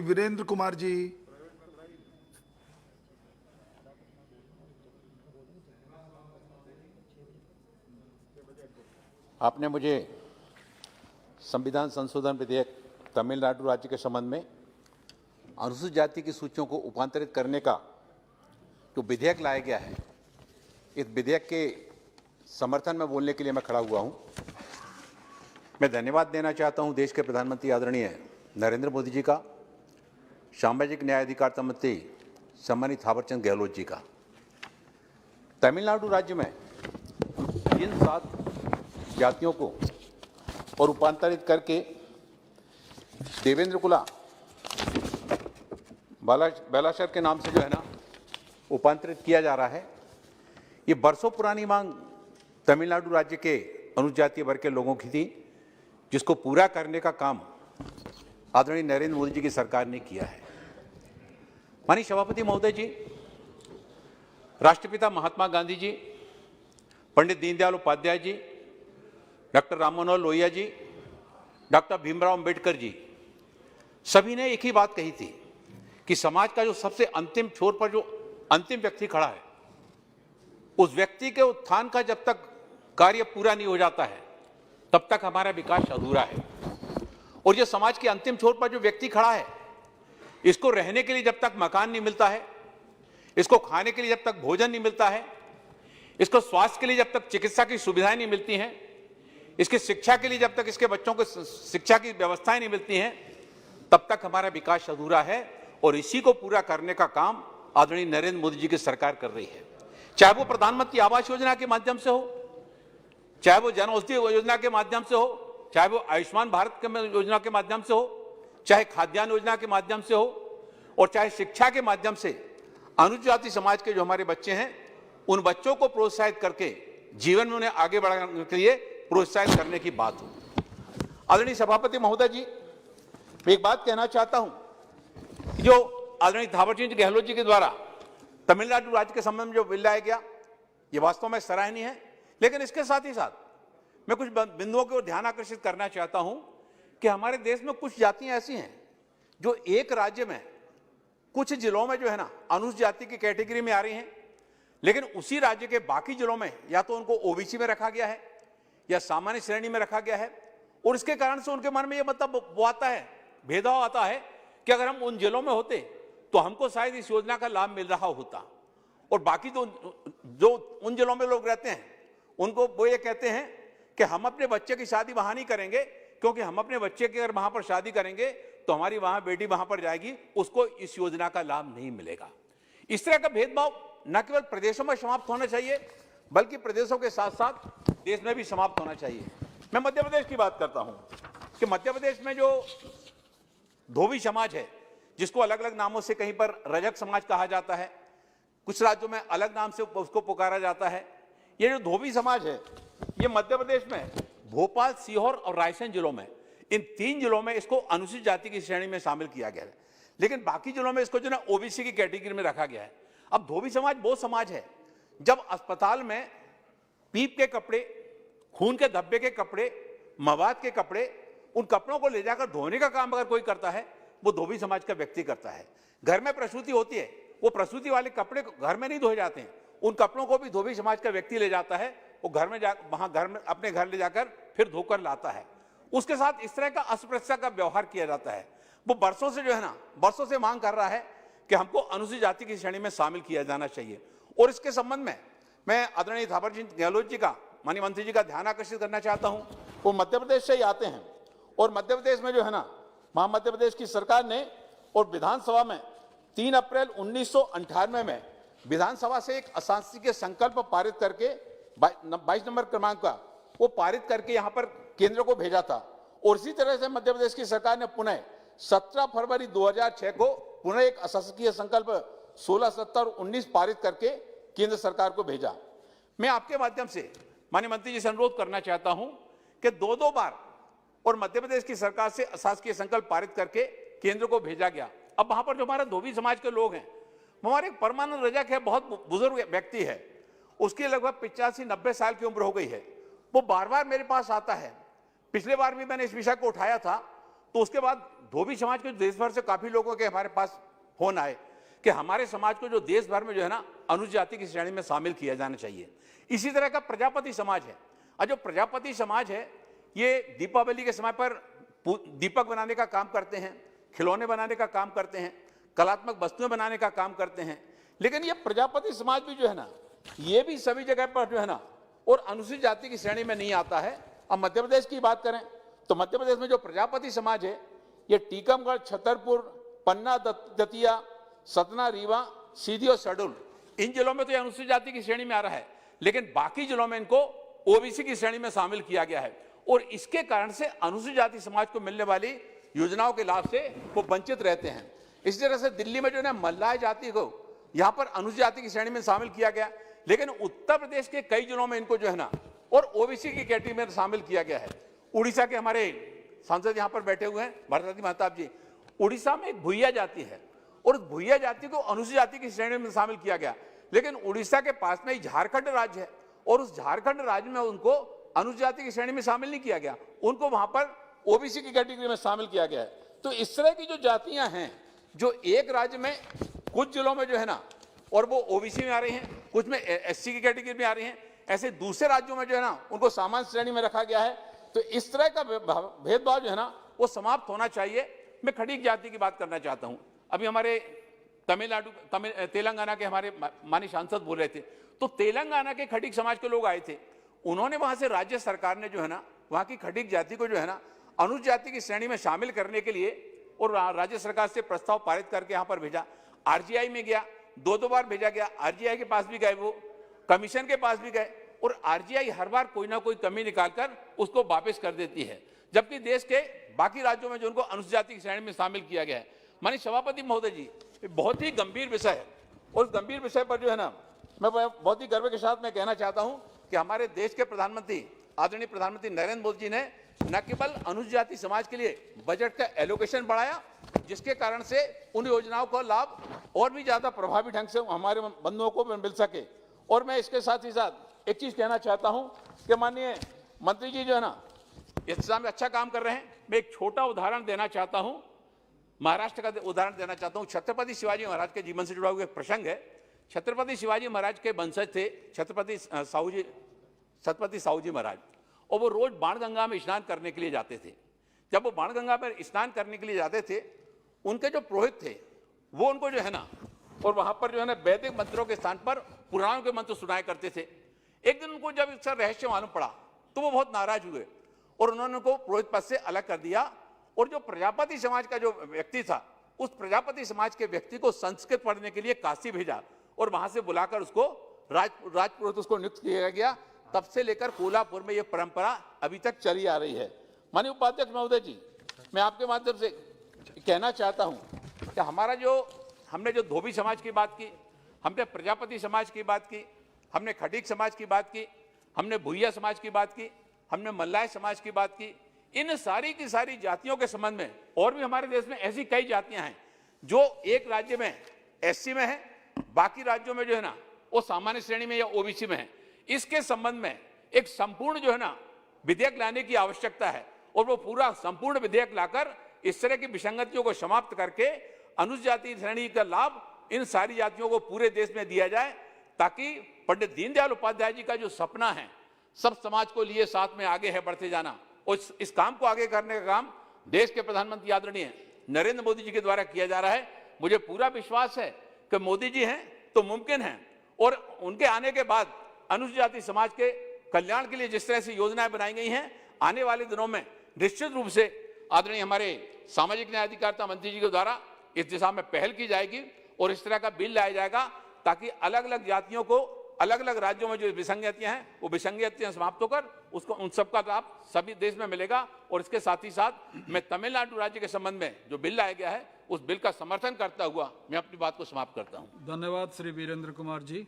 वीरेंद्र कुमार जी। आपने मुझे संविधान संशोधन विधेयक तमिलनाडु राज्य के संबंध में अनुसूचित जाति की सूचियों को उपांतरित करने का जो विधेयक लाया गया है, इस विधेयक के समर्थन में बोलने के लिए मैं खड़ा हुआ हूं। मैं धन्यवाद देना चाहता हूं देश के प्रधानमंत्री आदरणीय नरेंद्र मोदी जी का, सामाजिक न्याय अधिकारिता मंत्री सम्मानित थावरचंद गहलोत जी का। तमिलनाडु राज्य में इन 7 जातियों को और रूपांतरित करके देवेंद्र कुला बेलाशर के नाम से जो है ना रूपांतरित किया जा रहा है। ये बरसों पुरानी मांग तमिलनाडु राज्य के अनुसूचित जाति वर्ग के लोगों की थी, जिसको पूरा करने का काम आदरणीय नरेंद्र मोदी जी की सरकार ने किया है। माननीय सभापति महोदय जी, राष्ट्रपिता महात्मा गांधी जी, पंडित दीनदयाल उपाध्याय जी, डॉक्टर राम मनोहर लोहिया जी, डॉक्टर भीमराव अंबेडकर जी, सभी ने एक ही बात कही थी कि समाज का जो सबसे अंतिम छोर पर जो अंतिम व्यक्ति खड़ा है, उस व्यक्ति के उत्थान का जब तक कार्य पूरा नहीं हो जाता है, तब तक हमारा विकास अधूरा है। और जो समाज के अंतिम छोर पर जो व्यक्ति खड़ा है, इसको रहने के लिए जब तक मकान नहीं मिलता है, इसको खाने के लिए जब तक भोजन नहीं मिलता है, इसको स्वास्थ्य के लिए जब तक चिकित्सा की सुविधाएं नहीं मिलती हैं, इसकी शिक्षा के लिए जब तक इसके बच्चों को शिक्षा की व्यवस्थाएं नहीं मिलती हैं, तब तक हमारा विकास अधूरा है। और इसी को पूरा करने का काम आदरणीय नरेंद्र मोदी जी की सरकार कर रही है। चाहे वो प्रधानमंत्री आवास योजना के माध्यम से हो, चाहे वो जन औषधि योजना के माध्यम से हो, चाहे वो आयुष्मान भारत योजना के माध्यम से हो, चाहे खाद्यान्न योजना के माध्यम से हो, और चाहे शिक्षा के माध्यम से अनुसूचित जाति समाज के जो हमारे बच्चे हैं, उन बच्चों को प्रोत्साहित करके जीवन में उन्हें आगे बढ़ाने के लिए प्रोत्साहित करने की बात हो। आदरणीय सभापति महोदय जी, मैं एक बात कहना चाहता हूं कि जो आदरणीय थावरचंद गहलोत जी के द्वारा तमिलनाडु राज्य के संबंध में जो बिल लाया गया, ये वास्तव में सराहनीय है। लेकिन इसके साथ ही साथ मैं कुछ बिंदुओं को ध्यान आकर्षित करना चाहता हूं कि हमारे देश में कुछ जातियां ऐसी हैं जो एक राज्य में कुछ जिलों में जो है ना अनुसूचित जाति की कैटेगरी में आ रही हैं, लेकिन उसी राज्य के बाकी जिलों में या तो उनको ओबीसी में रखा गया है या सामान्य श्रेणी में रखा गया है। और इसके कारण से उनके मन में यह मतलब वो आता है, भेदभाव आता है कि अगर हम उन जिलों में होते तो हमको शायद इस योजना का लाभ मिल रहा होता, और बाकी तो जो उन जिलों में लोग रहते हैं उनको वो ये कहते हैं कि हम अपने बच्चे की शादी वहां नहीं करेंगे, क्योंकि हम अपने बच्चे की अगर वहां पर शादी करेंगे तो हमारी वहां बेटी वहां पर जाएगी, उसको इस योजना का लाभ नहीं मिलेगा। इस तरह का भेदभाव न केवल प्रदेशों में समाप्त होना चाहिए, बल्कि प्रदेशों के साथ साथ देश में भी समाप्त होना चाहिए। मैं मध्य प्रदेश की बात करता हूं कि मध्य प्रदेश में जो धोबी समाज है, जिसको अलग अलग नामों से कहीं पर रजक समाज कहा जाता है, कुछ राज्यों में अलग नाम से उसको पुकारा जाता है। ये जो धोबी समाज है, ये मध्य प्रदेश में भोपाल, सीहोर और रायसेन जिलों में, इन 3 जिलों में इसको अनुसूचित जाति की श्रेणी में शामिल किया गया है, लेकिन बाकी जिलों में इसको जो ना ओबीसी की कैटेगरी में रखा गया है। अब धोबी समाज वो समाज है, जब अस्पताल में पीप के कपड़े, खून के धब्बे के कपड़े, मवाद के कपड़े, उन कपड़ों को ले जाकर धोने का काम अगर कोई करता है, वो धोबी समाज का व्यक्ति करता है। घर में प्रसूति होती है, वो प्रसूति वाले कपड़े घर में नहीं धोए जाते हैं, उन कपड़ों को भी धोबी समाज का व्यक्ति ले जाता है, वो घर में वहां घर में अपने घर ले जाकर फिर धोकर लाता है। उसके साथ इस तरह का अस्पृश्यता का व्यवहार किया जाता है। वो बरसों से जो है ना, बरसों से मांग कर रहा है कि हमको अनुसूचित जाति की श्रेणी में शामिल किया जाना चाहिए। और इसके संबंध में मैं आदरणीय थावरचंद गहलोत जी का, माननीय मंत्री जी का ध्यान आकर्षित करना चाहता हूं। वो मध्य प्रदेश से ही आते हैं, और मध्य प्रदेश में जो है ना, मध्य प्रदेश की सरकार ने और विधानसभा में 3 अप्रैल 1998 में विधानसभा से एक अशासकीय संकल्प पारित करके 22 नंबर क्रमांक का वो पारित करके यहां पर केंद्र को भेजा था। और इसी तरह से मध्य प्रदेश की सरकार ने पुनः 17 फरवरी 2006 को पुनः एक अशासकीय संकल्प 16, 17 और 19 पारित करके केंद्र सरकार को भेजा। मैं आपके माध्यम से माननीय मंत्री जी से अनुरोध करना चाहता हूं कि 2 बार और मध्य प्रदेश की सरकार से अशासकीय संकल्प पारित करके केंद्र को भेजा गया। अब वहां पर जो हमारे धोबी समाज के लोग हैं, हमारे एक परमानंद रजक है, बहुत बुजुर्ग व्यक्ति है, उसकी लगभग 85-90 साल की उम्र हो गई है। वो बार बार मेरे पास आता है। पिछले बार भी मैंने इस विषय को उठाया था, तो उसके बाद धोबी समाज के देश भर से काफी लोगों के हमारे पास फोन आए कि हमारे समाज को जो देश भर में जो है ना अनुसूचित जाति की श्रेणी में शामिल किया जाना चाहिए। इसी तरह का प्रजापति समाज है, और जो प्रजापति समाज है ये दीपावली के समय पर दीपक बनाने का काम करते हैं, खिलौने बनाने का काम करते हैं, कलात्मक वस्तुएं बनाने का काम करते हैं। लेकिन ये प्रजापति समाज भी जो है ना ये भी सभी जगह पर जो है ना और अनुसूचित जाति की श्रेणी में नहीं आता है। अब मध्य प्रदेश की बात करें तो मध्य प्रदेश में जो प्रजापति समाज है ये टीकमगढ़, छतरपुर, पन्ना, दतिया, सतना, रीवा, सीधी और शहडोल, इन जिलों में तो अनुसूचित जाति की श्रेणी में आ रहा है, लेकिन बाकी जिलों में इनको ओबीसी की श्रेणी में शामिल किया गया है। और इसके कारण से अनुसूचित जाति समाज को मिलने वाली योजनाओं के लाभ से वो वंचित रहते हैं। इसी तरह से दिल्ली में जो है मल्लाह जाति को यहाँ पर अनुसूचित जाति की श्रेणी में शामिल किया गया, लेकिन उत्तर प्रदेश के कई जिलों में इनको जो है ना और ओबीसी की कैटेगरी में शामिल किया गया है। उड़ीसा के हमारे सांसद यहाँ पर बैठे हुए हैं भरतजी महताब जी, उड़ीसा में एक भुइया जाति है और भुइया जाति को अनुसूचित जाति की श्रेणी में शामिल किया गया, लेकिन उड़ीसा के पास में ही झारखंड राज्य है और उस झारखंड राज्य में उनको अनुसूचित जाति की श्रेणी में शामिल नहीं किया गया, उनको वहां पर ओबीसी की कैटेगरी में शामिल किया गया है। तो इस तरह की जो जातियां हैं जो एक राज्य में कुछ जिलों में जो है ना और वो ओबीसी में आ रही हैं, कुछ में एससी की कैटेगरी में आ रही हैं, ऐसे दूसरे राज्यों में जो है ना उनको सामान्य श्रेणी में रखा गया है। तो इस तरह का भेदभाव जो है ना वो समाप्त होना चाहिए। मैं खटीक जाति की बात करना चाहता हूं। अभी हमारे तेलंगाना के हमारे माननीय सांसद बोल रहे थे, तो तेलंगाना के खटीक समाज के लोग आए थे, उन्होंने वहां से राज्य सरकार ने जो है ना वहां की खटीक जाति को जो है ना अनुसूचित जाति की श्रेणी में शामिल करने के लिए और राज्य सरकार से प्रस्ताव पारित करके यहाँ पर भेजा। आरजीआई में गया, दो बार भेजा गया, आरजीआई के पास भी गए, वो कमीशन के पास भी गए, और आरजीआई हर बार कोई ना कोई कमी निकालकर उसको वापस कर देती है, जबकि देश के बाकी राज्यों में जो उनको अनुसूचित जाति की श्रेणी में शामिल किया गया है। माननीय सभापति महोदय जी, बहुत ही गंभीर विषय है और उस गंभीर विषय पर जो है ना मैं बहुत ही गर्व के साथ मैं कहना चाहता हूं कि हमारे देश के प्रधानमंत्री आदरणीय प्रधानमंत्री नरेंद्र मोदी जी ने न केवल अनुसूचित जाति समाज के लिए बजट का एलोकेशन बढ़ाया, जिसके कारण से उन योजनाओं का लाभ और भी ज्यादा प्रभावी ढंग से हमारे बंधुओं को मिल सके। और मैं इसके साथ ही साथ एक चीज कहना चाहता हूं कि माननीय मंत्री जी जो है ना इस दिशा में अच्छा काम कर रहे हैं। मैं एक छोटा उदाहरण देना चाहता हूं, महाराष्ट्र का उदाहरण देना चाहता हूं। छत्रपति शिवाजी महाराज के जीवन से जुड़ा हुआ एक प्रसंग है। छत्रपति शिवाजी महाराज के वंशज थे छत्रपति साहू जी महाराज, और वो रोज बाणगंगा में स्नान करने के लिए जाते थे। जब वो बाणगंगा में स्नान करने के लिए जाते थे, उनके जो पुरोहित थे वो उनको जो है ना और वहां पर जो है ना वैदिक मंत्रों के स्थान पर पुराणों के मंत्र सुनाया करते थे। एक दिन उनको जब इसका रहस्य मालूम पड़ा तो वो बहुत नाराज हुए और उन्होंने उनको पुरोहित पद से अलग कर दिया, और जो प्रजापति समाज का जो व्यक्ति था उस प्रजापति समाज के व्यक्ति को संस्कृत पढ़ने के लिए काशी भेजा और वहां से बुलाकर उसको राजपुरोहित उसको नियुक्त किया गया। तब से लेकर कोल्हापुर में यह परंपरा अभी तक चली आ रही है। माननीय उपाध्यक्ष महोदय जी, मैं आपके माध्यम से कहना चाहता हूं कि हमने जो धोबी समाज की बात की, हमने प्रजापति समाज की बात की, हमने खटीक समाज की बात की, हमने भुइया समाज की बात की, हमने मल्लाह समाज की बात की, इन सारी की सारी जातियों के संबंध में और भी हमारे देश में ऐसी कई जातियां हैं जो एक राज्य में एससी में है, बाकी राज्यों में जो है ना वो सामान्य श्रेणी में या ओबीसी में है। इसके संबंध में एक संपूर्ण जो है ना विधेयक लाने की आवश्यकता है, और वो पूरा संपूर्ण विधेयक लाकर इस तरह की विसंगतियों को समाप्त करके अनुसूचित जाति श्रेणी का लाभ इन सारी जातियों को पूरे देश में दिया जाए, ताकि पंडित दीनदयाल उपाध्याय जी का जो सपना है सब समाज को लिए साथ में आगे है बढ़ते जाना, और इस काम को आगे करने का काम देश के प्रधानमंत्री आदरणीय नरेंद्र मोदी जी के द्वारा किया जा रहा है। मुझे पूरा विश्वास है कि मोदी जी हैं तो मुमकिन है, और उनके आने के बाद अनुसूचित जाति समाज के कल्याण के लिए जिस तरह से योजनाएं बनाई गई हैं, आने वाले दिनों में निश्चित रूप से आदरणीय हमारे सामाजिक न्याय अधिकारिता मंत्री जी के द्वारा इस दिशा में पहल की जाएगी और इस तरह का बिल लाया जाएगा, ताकि अलग अलग जातियों को अलग अलग राज्यों में जो विसंगतियां हैं वो विसंगतियां समाप्त होकर उसको उन सबका लाभ सभी देश में मिलेगा। और इसके साथ ही साथ मैं तमिलनाडु राज्य के संबंध में जो बिल लाया गया है उस बिल का समर्थन करता हुआ मैं अपनी बात को समाप्त करता हूं। धन्यवाद श्री वीरेंद्र कुमार जी।